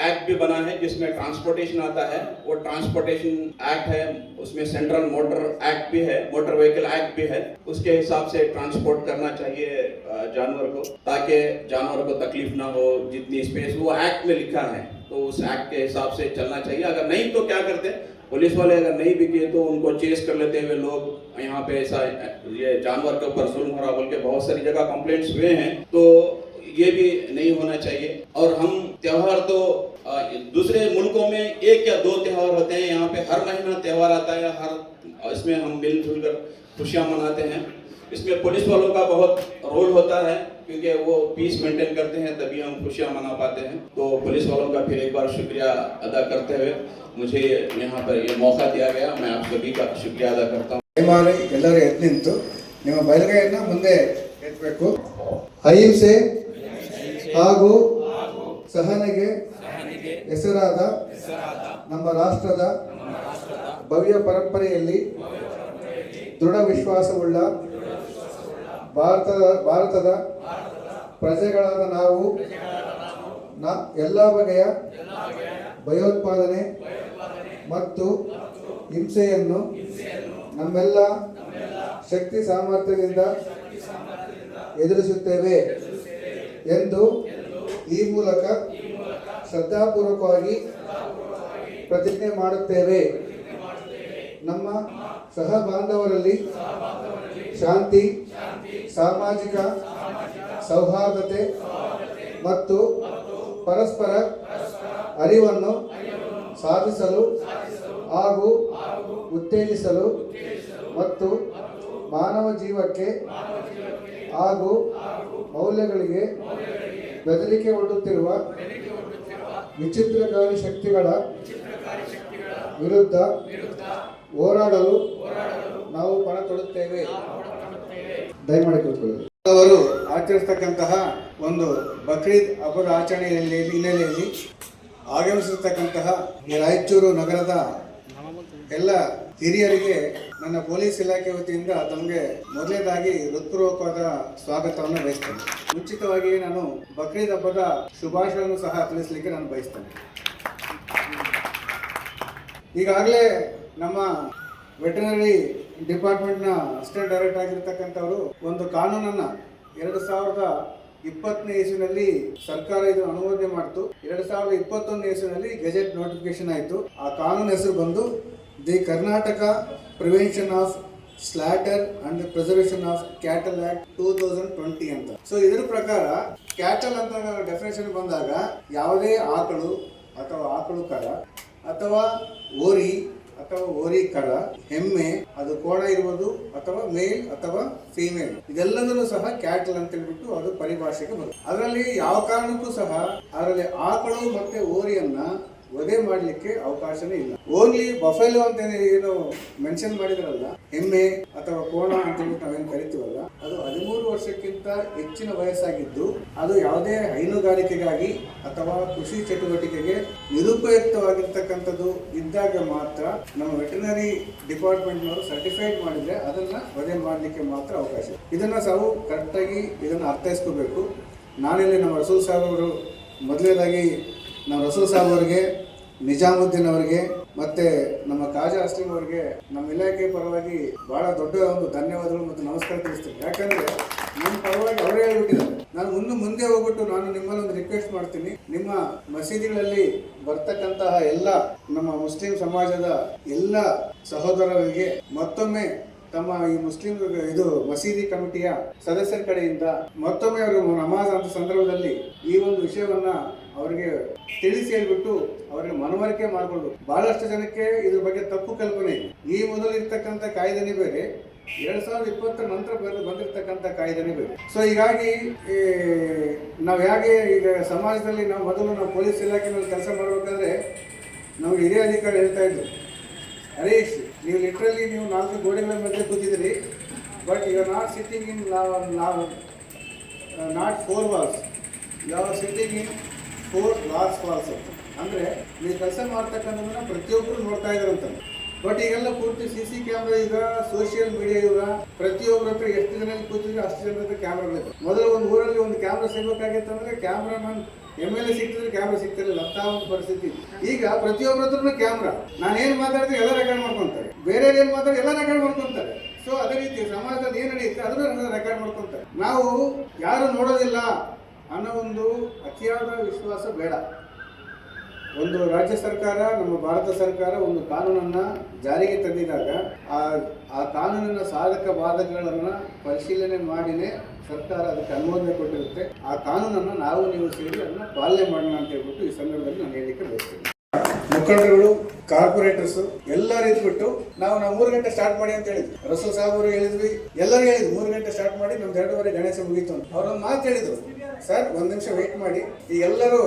एक्ट भी बना है जिसमें ट्रांसपोर्टेशन आता है. वो ट्रांसपोर्टेशन एक्ट है, उसमें सेंट्रल मोटर एक्ट भी है, मोटर व्हीकल एक्ट भी है. उसके हिसाब से ट्रांसपोर्ट करना चाहिए जानवर को ताकि जानवर को तकलीफ ना हो. जितनी स्पेस वो एक्ट में लिखा है तो उस एक्ट के हिसाब से चलना चाहिए. अगर नहीं तो क्या करते, पुलिस वाले अगर नहीं भी किए तो उनको चेस कर लेते हुए लोग यहाँ पे ऐसा ये जानवर के ऊपर जुल्म हो रहा बोल के बहुत सारी जगह कंप्लेंट्स हुए हैं. तो ये भी नहीं होना चाहिए. और हम त्योहार तो दूसरे मुल्कों में 1 या 2 त्योहार होते हैं, यहाँ पे हर महीना त्योहार आता है, हर इसमें हम मिलजुल कर खुशियाँ मनाते हैं. इसमें पुलिस वालों का बहुत रोल होता है, क्योंकि वो पीस मेंटेन करते हैं, तभी हम खुशियां मना पाते हैं। तो पुलिस वालों का फिर एक बार शुक्रिया अदा करते हुए मुझे यहाँ पर ये मौका दिया गया, मैं आप सभी का शुक्रिया अदा करता हूँ। ದಯಮಾಡಿ ಎಲ್ಲರೂ ಎದ್ದು ನಿಂತು ನಿಮ್ಮ ಬಲಗೈಯನ್ನು ಮುಂದೆ ಎತ್ತಬೇಕು. ಅಹಿಂಸೆ ಹಾಗೂ ಸಹನೆಗೆ ಹೆಸರಾದ ನಮ್ಮ ರಾಷ್ಟ್ರದ ಭವ್ಯ ಪರಂಪರೆಯಲ್ಲಿ ದೃಢ ವಿಶ್ವಾಸವುಳ್ಳ ಭಾರತದ ಪ್ರಜೆಗಳಾದ ನಾವು ಎಲ್ಲ ಬಗೆಯ ಭಯೋತ್ಪಾದನೆ ಮತ್ತು ಹಿಂಸೆಯನ್ನು ನಮ್ಮೆಲ್ಲ ಶಕ್ತಿ ಸಾಮರ್ಥ್ಯದಿಂದ ಎದುರಿಸುತ್ತೇವೆ ಎಂದು ಈ ಮೂಲಕ ಶ್ರದ್ಧಾಪೂರ್ವಕವಾಗಿ ಪ್ರತಿಜ್ಞೆ ಮಾಡುತ್ತೇವೆ. ನಮ್ಮ ಸಹ ಬಾಂಧವರಲ್ಲಿ ಶಾಂತಿ, ಸಾಮಾಜಿಕ ಸೌಹಾರ್ದತೆ ಮತ್ತು ಪರಸ್ಪರ ಅರಿವನ್ನು ಸಾಧಿಸಲು ಹಾಗೂ ಉತ್ತೇಜಿಸಲು ಮತ್ತು ಮಾನವ ಜೀವಕ್ಕೆ ಹಾಗೂ ಮೌಲ್ಯಗಳಿಗೆ ಬೆದರಿಕೆ ಒಡ್ಡುತ್ತಿರುವ ವಿಚಿತ್ರಕಾರಿ ಶಕ್ತಿಗಳ ವಿರುದ್ಧ ಹೋರಾಡಲು ನಾವು ಪಣ ತೊಡುತ್ತೇವೆ. ದಯಮಾಡಿ ಕೂತ್ಕೊಳ್ಳಿ. ಅವರು ಆಚರಿಸತಕ್ಕಂತಹ ಒಂದು ಬಕ್ರೀದ್ ಹಬ್ಬದ ಆಚರಣೆಯಲ್ಲಿ ಹಿನ್ನೆಲೆಯಲ್ಲಿ ಆಗಮಿಸಿರ್ತಕ್ಕಂತಹ ಈ ರಾಯಚೂರು ನಗರದ ಎಲ್ಲ ಹಿರಿಯರಿಗೆ ನನ್ನ ಪೊಲೀಸ್ ಇಲಾಖೆ ವತಿಯಿಂದ ತಮಗೆ ಮೊದಲನೇದಾಗಿ ಹೃತ್ಪೂರ್ವಕವಾದ ಸ್ವಾಗತವನ್ನು ಬಯಸ್ತೇನೆ. ಮುಂಚಿತವಾಗಿ ನಾನು ಬಕ್ರೀದ್ ಹಬ್ಬದ ಶುಭಾಶಯವನ್ನು ಸಹ ತಿಳಿಸಲಿಕ್ಕೆ ನಾನು ಬಯಸ್ತೇನೆ. ಈಗಾಗಲೇ ನಮ್ಮ ವೆಟರ್ನರಿ ಡಿಪಾರ್ಟ್ಮೆಂಟ್ನ ಅಸಿಸ್ಟೆಂಟ್ ಡೈರೆಕ್ಟರ್ ಆಗಿರ್ತಕ್ಕಂಥವರು ಒಂದು ಕಾನೂನನ್ನು 2020ನೇ ಇಸ್ವಿನಲ್ಲಿ ಸರ್ಕಾರ ಇದು ಅನುಮೋದನೆ ಮಾಡಿತು. 2021ನೇ ಇಸ್ವಿನಲ್ಲಿ ಗೆಜೆಟ್ ನೋಟಿಫಿಕೇಶನ್ ಆಯಿತು. ಆ ಕಾನೂನು ಹೆಸರು ಬಂದು the Karnataka prevention of slaughter and preservation of cattle act 2020 ಅಂತ. ಸೊ ಇದರ ಪ್ರಕಾರ ಕ್ಯಾಟಲ್ ಅಂತ ಡೆಫಿನೇಷನ್ ಬಂದಾಗ ಯಾವುದೇ ಆಕಳು ಅಥವಾ ಆಕಳು ಕರ ಅಥವಾ ಓರಿ ಅಥವಾ ಓರಿ ಕರ, ಎಮ್ಮೆ, ಅದು ಕೋಣ ಇರುವುದು ಅಥವಾ ಮೇಲ್ ಅಥವಾ ಫೀಮೇಲ್, ಇದೆಲ್ಲದನ್ನು ಸಹ ಕ್ಯಾಟಲ್ ಅಂತ ಹೇಳ್ಬಿಟ್ಟು ಅದು ಪರಿಭಾಷೆಗೆ ಬರುತ್ತೆ. ಅದರಲ್ಲಿ ಯಾವ ಕಾರಣಕ್ಕೂ ಸಹ ಅದರಲ್ಲಿ ಆಕಳು ಮತ್ತೆ ಓರಿಯನ್ನ ವಧೆ ಮಾಡಲಿಕ್ಕೆ ಅವಕಾಶನೇ ಇಲ್ಲ. ಓನ್ಲಿ ಬಫೆಲೋ ಅಂತ ಏನು ಮೆನ್ಷನ್ ಮಾಡಿದ್ರಲ್ಲ, ಎಮ್ಮೆ ಅಥವಾ ಕೋಣ ಅಂತ ಹೇಳ್ಬಿಟ್ಟು ನಾವೇನು ಕರಿತೀವಲ್ಲ, ಅದು 13 ವರ್ಷಕ್ಕಿಂತ ಹೆಚ್ಚಿನ ವಯಸ್ಸಾಗಿದ್ದು ಅದು ಯಾವುದೇ ಹೈನುಗಾರಿಕೆಗಾಗಿ ಅಥವಾ ಕೃಷಿ ಚಟುವಟಿಕೆಗೆ ನಿರುಪಯುಕ್ತವಾಗಿರ್ತಕ್ಕಂಥದ್ದು ಇದ್ದಾಗ ಮಾತ್ರ ನಮ್ಮ ವೆಟರ್ನರಿ ಡಿಪಾರ್ಟ್ಮೆಂಟ್ನವರು ಸರ್ಟಿಫೈಡ್ ಮಾಡಿದ್ರೆ ಅದನ್ನ ವಧೆ ಮಾಡಲಿಕ್ಕೆ ಮಾತ್ರ ಅವಕಾಶ. ಇದನ್ನ ನಾವು ಕರೆಕ್ಟಾಗಿ ಇದನ್ನು ಅರ್ಥೈಸ್ಕೋಬೇಕು. ನಾನಿಲ್ಲಿ ನಮ್ಮ ರಸೂಲ್ ಸಾಹೇಬ್ ಅವರು ಮೊದಲನೇದಾಗಿ ನಮ್ಮ ರಸೂಲ್ ಸಾಹೇಬ್ ಅವರಿಗೆ, ನಿಜಾಮುದ್ದೀನ್ ಅವರಿಗೆ ಮತ್ತೆ ನಮ್ಮ ಖಾಜಾ ಅಸ್ಲೀಂ ಅವರಿಗೆ ನಮ್ಮ ಇಲಾಖೆ ಪರವಾಗಿ ಬಹಳ ದೊಡ್ಡ ಒಂದು ಧನ್ಯವಾದಗಳು ಮತ್ತು ನಮಸ್ಕಾರ ತಿಳಿಸ್ತೀನಿ. ಯಾಕಂದ್ರೆ ನಿಮ್ಮ ಪರವಾಗಿ ಅವರೇ ಹೇಳ್ಬಿಟ್ಟಿದ್ದಾರೆ. ನಾನು ಮುಂದೆ ಹೋಗ್ಬಿಟ್ಟು ನಾನು ನಿಮ್ಮಲ್ಲಿ ಒಂದು ರಿಕ್ವೆಸ್ಟ್ ಮಾಡ್ತೀನಿ, ನಿಮ್ಮ ಮಸೀದಿಗಳಲ್ಲಿ ಬರ್ತಕ್ಕಂತಹ ಎಲ್ಲ ನಮ್ಮ ಮುಸ್ಲಿಂ ಸಮಾಜದ ಎಲ್ಲ ಸಹೋದರರಿಗೆ ಮತ್ತೊಮ್ಮೆ ತಮ್ಮ ಈ ಮುಸ್ಲಿಂ ಇದು ಮಸೀದಿ ಕಮಿಟಿಯ ಸದಸ್ಯರ ಕಡೆಯಿಂದ ಮತ್ತೊಮ್ಮೆ ಅವರು ನಮಾಜ್ ಅಂತ ಸಂದರ್ಭದಲ್ಲಿ ಈ ಒಂದು ವಿಷಯವನ್ನ ಅವರಿಗೆ ತಿಳಿಸಿ ಹೇಳ್ಬಿಟ್ಟು ಅವರಿಗೆ ಮನವರಿಕೆ ಮಾಡಿಕೊಳ್ಬೇಕು. ಬಹಳಷ್ಟು ಜನಕ್ಕೆ ಇದ್ರ ಬಗ್ಗೆ ತಪ್ಪು ಕಲ್ಪನೆ ಇದೆ. ಈ ಮೊದಲು ಇರ್ತಕ್ಕಂಥ ಕಾಯ್ದೆನೇ ಬೇರೆ, 2020 ನಂತರ ಬಂದಿರತಕ್ಕಂಥ ಕಾಯ್ದೆನೇ ಬೇರೆ. ಸೊ ಹೀಗಾಗಿ ನಾವು ಹೇಗೆ ಈಗ ಸಮಾಜದಲ್ಲಿ ನಾವು ಪೊಲೀಸ್ ಇಲಾಖೆಯಲ್ಲಿ ಕೆಲಸ ಮಾಡಬೇಕಾದ್ರೆ ನಾವು ಹಿರಿಯ ಅಧಿಕಾರಿ ಹೇಳ್ತಾ ಇದ್ರು, ಹರೀಶ್, ನೀವು ಲಿಟ್ರಲಿ ನೀವು 4 ಗೋಡೆಗಳ ಮಧ್ಯೆ ಕೂತಿದ್ರಿ, but you are not sitting in not 4 walls, you are sitting in 4 large walls ಅಂತ. ಅಂದರೆ ನೀವು ಕೆಲಸ ಮಾಡ್ತಕ್ಕಂಥದ್ದನ್ನ ಪ್ರತಿಯೊಬ್ಬರು ನೋಡ್ತಾ ಇದ್ದಾರಂತ. ಬಟ್ ಈಗೆಲ್ಲ ಪೂರ್ತಿ CC ಕ್ಯಾಮ್ರಾ, ಈಗ ಸೋಷಿಯಲ್ ಮೀಡಿಯಾ ಯುಗ, ಪ್ರತಿಯೊಬ್ಬರ ಹತ್ರ ಎಷ್ಟು ಜನ ಕೂತಿದ್ರೆ ಅಷ್ಟು ಜನ ಹತ್ರ ಕ್ಯಾಮ್ರಾಗಳಿದೆ. ಮೊದಲು ಒಂದು ಊರಲ್ಲಿ ಒಂದು ಕ್ಯಾಮ್ರಾ ಸಿಗಬೇಕಾಗಿತ್ತಂದ್ರೆ ಕ್ಯಾಮ್ರಾಮನ್ MLA ಸಿಕ್ತಿದ್ರೆ ಕ್ಯಾಮ್ರಾ ಸಿಗ್ತಿರಲಿಲ್ಲ, ಅಂತ ಒಂದು ಪರಿಸ್ಥಿತಿ. ಈಗ ಪ್ರತಿಯೊಬ್ಬರ ಹತ್ರನೂ ಕ್ಯಾಮ್ರಾ, ನಾನೇನು ಮಾತಾಡಿದ್ರೆ ಎಲ್ಲ ರೆಕಾರ್ಡ್ ಮಾಡ್ಕೊತಾರೆ, ಬೇರೆ ಏನು ಮಾತಾಡಿ ಎಲ್ಲ ರೆಕಾರ್ಡ್ ಮಾಡ್ಕೊತಾರೆ. ಸೊ ಅದೇ ರೀತಿ ಸಮಾಜದಲ್ಲಿ ಏನು ನಡೆಯುತ್ತೆ ಅದನ್ನ ರೆಕಾರ್ಡ್ ಮಾಡ್ಕೊತಾರೆ. ನಾವು ಯಾರು ನೋಡೋದಿಲ್ಲ ಅನ್ನೋ ಒಂದು ಅತಿಯಾದ ವಿಶ್ವಾಸ ಬೇಡ. ಒಂದು ರಾಜ್ಯ ಸರ್ಕಾರ, ನಮ್ಮ ಭಾರತ ಸರ್ಕಾರ ಒಂದು ಕಾನೂನನ್ನು ಜಾರಿಗೆ ತಂದಿದಾಗ ಆ ಕಾನೂನಿನ ಸಾಧಕ ಬಾಧಕಗಳನ್ನು ಪರಿಶೀಲನೆ ಮಾಡಿನೇ ಸರ್ಕಾರ ಅದಕ್ಕೆ ಅನುಮೋದನೆ ಕೊಟ್ಟಿರುತ್ತೆ. ಆ ಕಾನೂನನ್ನು ನಾವು ನೀವು ಸೇರಿ ಅದನ್ನು ಪಾಲನೆ ಮಾಡೋಣ ಅಂತ ಹೇಳ್ಬಿಟ್ಟು ಈ ಸಂದರ್ಭದಲ್ಲಿ ನಾನು ಹೇಳಲಿಕ್ಕೆ ಬಯಸ್ತೀನಿ. ಮುಖಂಡರುಗಳು ಕಾರ್ಪೊರೇಟರ್ಸ್ ಎಲ್ಲರೂ ಇದ್ಬಿಟ್ಟು ನಾವು 3 ಗಂಟೆ ಸ್ಟಾರ್ಟ್ ಮಾಡಿ ಅಂತ ಹೇಳಿದ್ವಿ. ರಸೂಲ್ ಸಾಹೇಬ್ ಅವರು ಹೇಳಿದ್ವಿ, ಎಲ್ಲರೂ ಹೇಳಿದ್ವಿ 3 ಗಂಟೆ ಸ್ಟಾರ್ಟ್ ಮಾಡಿ ನಮ್ದು 2:30 ಗಣೇಶ ಮುಗೀತು ಅಂತ. ಅವರೊಂದು ಮಾತು ಹೇಳಿದ್ರು, ಸರ್ 1 ನಿಮಿಷ ವೇಟ್ ಮಾಡಿ, ಈ ಎಲ್ಲರೂ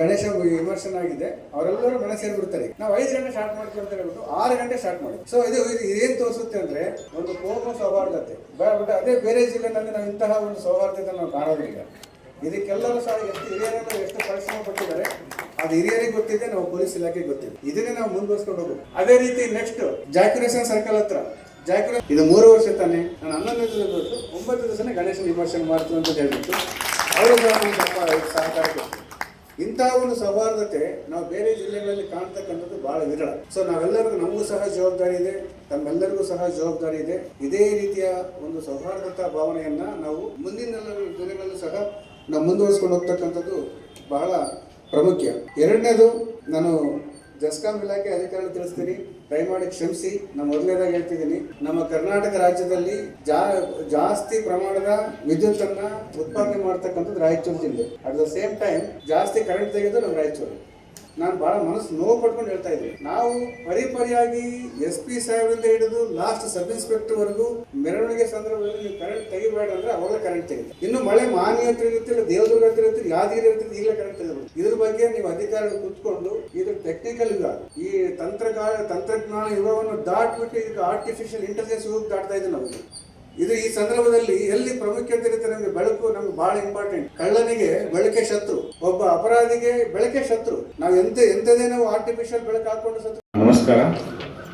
ಗಣೇಶ ವಿಮರ್ಶನ ಆಗಿದೆ, ಅವರೆಲ್ಲರೂ ಮನೆ ಸೇರಿಬಿಡ್ತಾರೆ, ನಾವು 5 ಗಂಟೆ ಸ್ಟಾರ್ಟ್ ಮಾಡ್ತೀವಿ ಅಂತ ಹೇಳ್ಬಿಟ್ಟು 6 ಗಂಟೆ ಸ್ಟಾರ್ಟ್ ಮಾಡಿ. ಸೊ ಇದು ಏನ್ ತೋರಿಸುತ್ತೆ ಅಂದ್ರೆ ಒಂದು ಕೋಮು ಸೌಹಾರ್ದತೆ. ಬಟ್ ಅದೇ ಬೇರೆ ಜಿಲ್ಲೆನಲ್ಲಿ ನಾವು ಇಂತಹ ಒಂದು ಸೌಹಾರ್ದತೆ ನಾವು ಕಾಣೋದಿಲ್ಲ. ಇದಕ್ಕೆಲ್ಲರೂ ಸಹ ಎಷ್ಟು ಹಿರಿಯರೆಲ್ಲ ಎಷ್ಟು ಪರಿಶ್ರಮ ಪಟ್ಟಿದ್ದಾರೆ ಅದು ಹಿರಿಯರಿಗೆ ಗೊತ್ತಿದೆ, ನಾವು ಪೊಲೀಸ್ ಇಲಾಖೆಗೆ ಗೊತ್ತಿದೆ. ಇದನ್ನೇ ನಾವು ಮುಂದುವರ್ಸ್ಕೊಂಡು ಹೋಗ್ಬೇಕು. ಅದೇ ರೀತಿ ನೆಕ್ಸ್ಟ್ ಜಾಕಿರೇಷನ್ ಸರ್ಕಲ್ ಹತ್ರ ಇದು 3 ವರ್ಷ ತಾನೆ, ನಾನು 11 ದಿವಸ ಬಿಟ್ಟು 9 ದಿವಸನೇ ಗಣೇಶ ವಿಮರ್ಶನೆ ಮಾಡ್ತೀವಿ ಅಂತ ಹೇಳ್ಬಿಟ್ಟು ಅವರು ಸ್ವಲ್ಪ ಸಹಕಾರ ಕೊಟ್ಟು ಇಂತಹ ಒಂದು ಸೌಹಾರ್ದತೆ ನಾವು ಬೇರೆ ಜಿಲ್ಲೆಗಳಲ್ಲಿ ಕಾಣ್ತಕ್ಕಂಥದ್ದು ಬಹಳ ವಿರಳ. ಸೊ ನಾವೆಲ್ಲರಿಗೂ ನಮಗೂ ಸಹ ಜವಾಬ್ದಾರಿ ಇದೆ, ತಮ್ಮೆಲ್ಲರಿಗೂ ಸಹ ಜವಾಬ್ದಾರಿ ಇದೆ. ಇದೇ ರೀತಿಯ ಒಂದು ಸೌಹಾರ್ದತಾ ಭಾವನೆಯನ್ನ ನಾವು ಮುಂದಿನ ದಿನಗಳಲ್ಲೂ ಸಹ ನಾವು ಮುಂದುವರಿಸ್ಕೊಂಡು ಹೋಗ್ತಕ್ಕಂಥದ್ದು ಬಹಳ ಪ್ರಾಮುಖ್ಯ. ಎರಡನೇದು, ನಾನು ಜಸ್ಕಾಂ ಇಲಾಖೆ ಅಧಿಕಾರಿಗಳು ತಿಳಿಸ್ತೀನಿ, ದಯಮಾಡಿ ಕ್ಷಮಿಸಿ. ನಾನು ಮೊದಲನೇದಾಗಿ ಹೇಳ್ತಿದ್ದೀನಿ, ನಮ್ಮ ಕರ್ನಾಟಕ ರಾಜ್ಯದಲ್ಲಿ ಜಾಸ್ತಿ ಪ್ರಮಾಣದ ವಿದ್ಯುತ್ ಅನ್ನ ಉತ್ಪಾದನೆ ಮಾಡ್ತಕ್ಕಂಥದ್ದು ರಾಯಚೂರು ಜಿಲ್ಲೆ. ಅಟ್ ದ ಸೇಮ್ ಟೈಮ್ ಜಾಸ್ತಿ ಕರೆಂಟ್ ತೆಗೆದು ನಮ್ಮ ರಾಯಚೂರು. ನಾನು ಬಹಳ ಮನಸ್ಸು ನೋವು ಪಡ್ಕೊಂಡು ಹೇಳ್ತಾ ಇದ್ದೀನಿ, ನಾವು ಪರಿಯಾಗಿ SP ಸಾಹೇಬರಿಂದ ಹಿಡಿದು ಲಾಸ್ಟ್ ಸಬ್ ಇನ್ಸ್ಪೆಕ್ಟರ್ ವರೆಗೂ ಮೆರವಣಿಗೆ ಸಂದರ್ಭದಲ್ಲಿ ನೀವು ಕರೆಂಟ್ ತೆಗಿಬೇಡ ಅಂದ್ರೆ ಅವಾಗ ಕರೆಂಟ್ ತೆಗೆದು, ಇನ್ನು ಮಳೆ ಮಾನ್ಯ ಹತ್ರ ಇರುತ್ತಿಲ್ಲ, ದೇವದುರ್ಗ ಹತ್ರ ಇರ್ತೀರಿ, ಯಾದಗಿರಿ ಇರ್ತೀರಿ, ಈಗಲೇ ಕರೆಂಟ್ ತೆಗೆದು. ಇದ್ರ ಬಗ್ಗೆ ನೀವು ಅಧಿಕಾರಿಗಳು ಕೂತ್ಕೊಂಡು ಇದು ಟೆಕ್ನಿಕಲ್ ಯುಗ, ಈ ತಂತ್ರಜ್ಞಾನ ಯುಗವನ್ನು ದಾಟ್ಬಿಟ್ಟು ಈಗ ಆರ್ಟಿಫಿಷಿಯಲ್ ಇಂಟೆಲಿಜೆನ್ಸ್ ಯುಗ ದಾಟ್ತಾ ಇದ್ದೀವಿ ನಾವು. ಇದು ಈ ಸಂದರ್ಭದಲ್ಲಿ ಎಲ್ಲಿ ಪ್ರಾಮುಖ್ಯತೆ ಇರುತ್ತೆ, ನಮಗೆ ಬೆಳಕು ನಮ್ಗೆ ಬಹಳ ಇಂಪಾರ್ಟೆಂಟ್. ಕಳ್ಳನಿಗೆ ಬೆಳಕೆ ಶತ್ರು, ಒಬ್ಬ ಅಪರಾಧಿಗೆ ಬೆಳಕೆ ಶತ್ರು. ನಾವು ಎಂತದೇ ನಾವು ಆರ್ಟಿಫಿಷಿಯಲ್ ಬೆಳಕು ಹಾಕೊಂಡು ಶತ್ರು. ನಮಸ್ಕಾರ.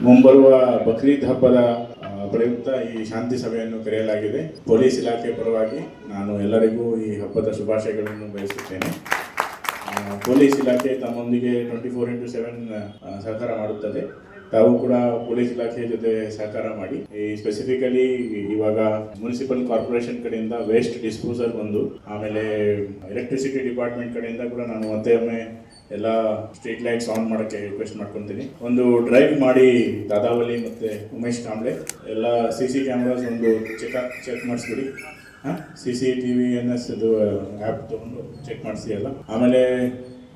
ಮುಂಬರುವ ಬಕ್ರೀದ್ ಹಬ್ಬದ ಪ್ರಯುಕ್ತ ಈ ಶಾಂತಿ ಸಭೆಯನ್ನು ಕರೆಯಲಾಗಿದೆ. ಪೊಲೀಸ್ ಇಲಾಖೆ ಪರವಾಗಿ ನಾನು ಎಲ್ಲರಿಗೂ ಈ ಹಬ್ಬದ ಶುಭಾಶಯಗಳನ್ನು ಬಯಸುತ್ತೇನೆ. ಪೊಲೀಸ್ ಇಲಾಖೆ ತಮ್ಮೊಂದಿಗೆ 24/7 ಸಹಕಾರ ಮಾಡುತ್ತದೆ. ತಾವು ಕೂಡ ಪೊಲೀಸ್ ಇಲಾಖೆ ಜೊತೆ ಸಹಕಾರ ಮಾಡಿ. ಈ ಸ್ಪೆಸಿಫಿಕಲಿ ಇವಾಗ ಮುನ್ಸಿಪಲ್ ಕಾರ್ಪೊರೇಷನ್ ಕಡೆಯಿಂದ ವೇಸ್ಟ್ ಡಿಸ್ಪೋಸಲ್ ಒಂದು, ಆಮೇಲೆ ಎಲೆಕ್ಟ್ರಿಸಿಟಿ ಡಿಪಾರ್ಟ್ಮೆಂಟ್ ಕಡೆಯಿಂದ ಕೂಡ ನಾನು ಮತ್ತೆ ಒಮ್ಮೆ ಎಲ್ಲ ಸ್ಟ್ರೀಟ್ ಲೈಟ್ಸ್ ಆನ್ ಮಾಡೋಕ್ಕೆ ರಿಕ್ವೆಸ್ಟ್ ಮಾಡ್ಕೊತೀನಿ. ಒಂದು ಡ್ರೈವ್ ಮಾಡಿ ದಾದಾವಲಿ ಮತ್ತು ಉಮೇಶ್ ಕಾಂಬ್ಳೆ ಎಲ್ಲ CC ಕ್ಯಾಮ್ರಾಸ್ ಒಂದು ಚೆಕ್ ಮಾಡಿಸ್ಬಿಡಿ. CCTVNS ಇದು ಆ್ಯಪ್ ತೊಗೊಂಡು ಚೆಕ್ ಮಾಡಿಸಿ ಎಲ್ಲ. ಆಮೇಲೆ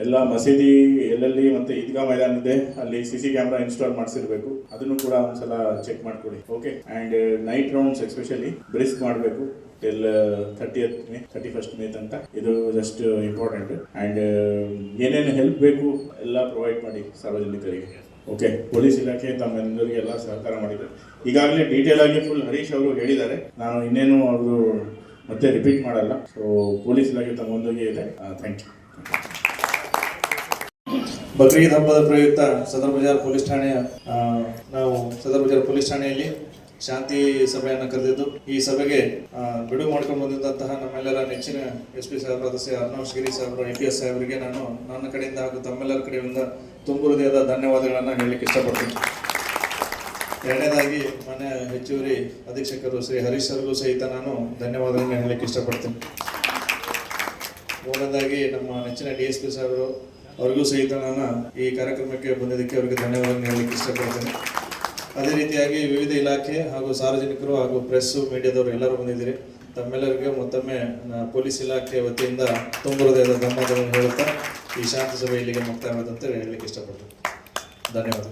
ಎಲ್ಲ ಮಸೀದಿ ಎಲ್ಲೆಲ್ಲಿ ಮತ್ತು ಈದ್ಗಾ ಮೈದಾನ ಇದೆ ಅಲ್ಲಿ CC ಕ್ಯಾಮ್ರಾ ಇನ್ಸ್ಟಾಲ್ ಮಾಡಿಸಿರ್ಬೇಕು, ಅದನ್ನು ಕೂಡ ಒಂದ್ಸಲ ಚೆಕ್ ಮಾಡ್ಕೊಡಿ. Okay. And night rounds especially brisk ಮಾಡಬೇಕು ಟಿಲ್ 31st ಮೇ ತನಕ. ಇದು ಜಸ್ಟ್ ಇಂಪಾರ್ಟೆಂಟ್. ಆ್ಯಂಡ್ ಏನೇನು ಹೆಲ್ಪ್ ಬೇಕು ಎಲ್ಲ ಪ್ರೊವೈಡ್ ಮಾಡಿ ಸಾರ್ವಜನಿಕರಿಗೆ. ಓಕೆ. ಪೊಲೀಸ್ ಇಲಾಖೆ ತಮ್ಮೆಲ್ಲರಿಗೆ ಎಲ್ಲ ಸಹಕಾರ ಮಾಡಿದ್ದಾರೆ. ಈಗಾಗಲೇ ಡೀಟೇಲ್ ಆಗಿ ಫುಲ್ ಹರೀಶ್ ಅವರು ಹೇಳಿದ್ದಾರೆ, ನಾನು ಇನ್ನೇನು ಅವರು ಮತ್ತೆ ರಿಪೀಟ್ ಮಾಡಲ್ಲ. ಸೊ ಪೊಲೀಸ್ ಇಲಾಖೆ ತಮ್ಮೊಂದಿಗೆ ಇದೆ. Thank you. ಬಕ್ರೀದ್ ಹಬ್ಬದ ಪ್ರಯುಕ್ತ ಸದರ್ ಬಜಾರ್ ಪೊಲೀಸ್ ಠಾಣೆಯ ನಾವು ಸದರ್ ಬಜಾರ್ ಪೊಲೀಸ್ ಠಾಣೆಯಲ್ಲಿ ಶಾಂತಿ ಸಭೆಯನ್ನು ಕರೆದಿದ್ದು, ಈ ಸಭೆಗೆ ಬಿಡುವು ಮಾಡ್ಕೊಂಡು ಬಂದಿದ್ದಂತಹ ನಮ್ಮೆಲ್ಲರ ನೆಚ್ಚಿನ SP ಸಾಹೇಬರಾದ ಅರ್ನವ್ ಗಿರಿ ಸಾಹೇಬರು, IPS ಸಾಹೇಬರಿಗೆ ನಾನು ನನ್ನ ಕಡೆಯಿಂದ ಹಾಗೂ ತಮ್ಮೆಲ್ಲರ ಕಡೆಯಿಂದ ತುಂಬು ಹೃದಯದ ಧನ್ಯವಾದಗಳನ್ನು ಹೇಳಲಿಕ್ಕೆ ಇಷ್ಟಪಡ್ತೀನಿ. ಎರಡನೇದಾಗಿ ಮಾನ್ಯ ಹೆಚ್ಚುವರಿ ಅಧೀಕ್ಷಕರು ಶ್ರೀ ಹರೀಶ್ ಸರ್ಗೂ ಸಹಿತ ನಾನು ಧನ್ಯವಾದಗಳನ್ನು ಹೇಳಲಿಕ್ಕೆ ಇಷ್ಟಪಡ್ತೀನಿ. ಮೂರನೇದಾಗಿ ನಮ್ಮ ನೆಚ್ಚಿನ DSP ಸಾಹೇಬರು ಅವ್ರಿಗೂ ಸಹಿತ ನಾನು ಈ ಕಾರ್ಯಕ್ರಮಕ್ಕೆ ಬಂದಿದ್ದಕ್ಕೆ ಅವರಿಗೆ ಧನ್ಯವಾದಗಳನ್ನು ಹೇಳಲಿಕ್ಕೆ ಇಷ್ಟಪಡ್ತೇನೆ. ಅದೇ ರೀತಿಯಾಗಿ ವಿವಿಧ ಇಲಾಖೆ ಹಾಗೂ ಸಾರ್ವಜನಿಕರು ಹಾಗೂ ಪ್ರೆಸ್ಸು ಮೀಡಿಯಾದವರು ಎಲ್ಲರೂ ಬಂದಿದ್ದೀರಿ. ತಮ್ಮೆಲ್ಲರಿಗೂ ಮತ್ತೊಮ್ಮೆ ಪೊಲೀಸ್ ಇಲಾಖೆ ವತಿಯಿಂದ ತುಂಬು ಹೃದಯದ ಧನ್ಯವಾದಗಳನ್ನು ಹೇಳುತ್ತಾ ಈ ಶಾಂತಿ ಸಭೆ ಇಲ್ಲಿಗೆ ಮುಕ್ತಾಯವಾದಂತೆ ಹೇಳಲಿಕ್ಕೆ ಇಷ್ಟಪಡ್ತೇನೆ. ಧನ್ಯವಾದ.